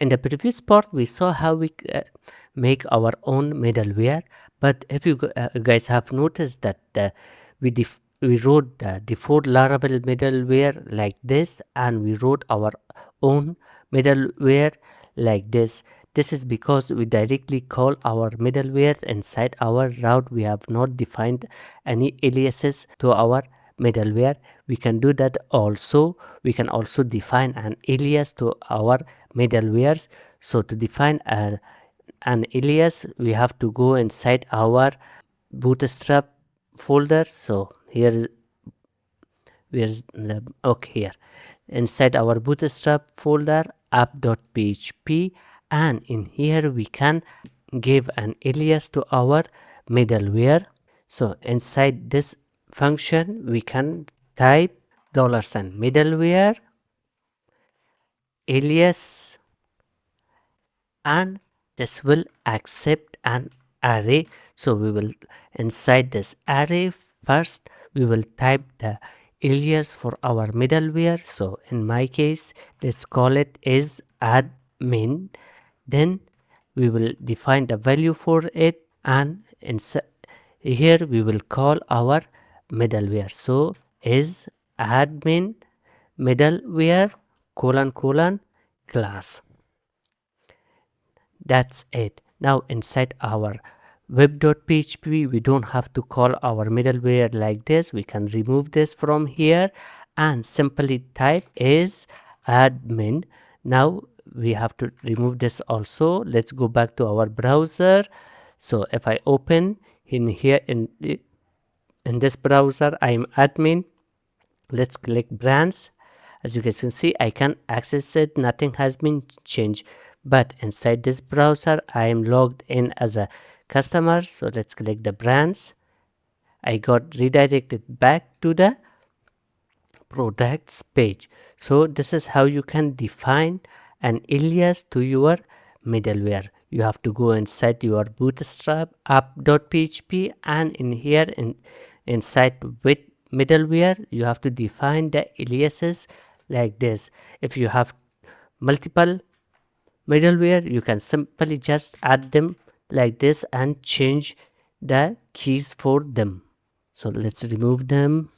In the previous part, we saw how we make our own middleware, but if you guys have noticed that we wrote the default Laravel middleware like this, and we wrote our own middleware like this. This is because we directly call our middleware inside our route. We have not defined any aliases to our middleware. We can do that also. We can also define an alias to our middlewares. So to define an alias, we have to go inside our bootstrap folder. So here is here inside our bootstrap folder, app.php, and in here we can give an alias to our middleware. So inside this function we can type $sign middleware alias, and this will accept an array. So we will inside this array first we will type the alias for our middleware. So in my case, let's call it is admin. Then we will define the value for it, and inside here we will call our middleware. So is admin middleware colon class. That's it. Now inside our web.php, we don't have to call our middleware like this. We can remove this from here and simply type is admin. Now we have to remove this also. Let's go back to our browser. So if I open in here in this browser, I am admin. Let's click branch. As you guys can see, I can access it. Nothing has been changed. But inside this browser, I am logged in as a customer. So let's click the branch. I got redirected back to the products page. So this is how you can define an alias to your middleware. You have to go inside your bootstrap app.php, and in here inside with middleware you have to define the aliases like this. If you have multiple middleware, you can simply just add them like this and change the keys for them. So let's remove them.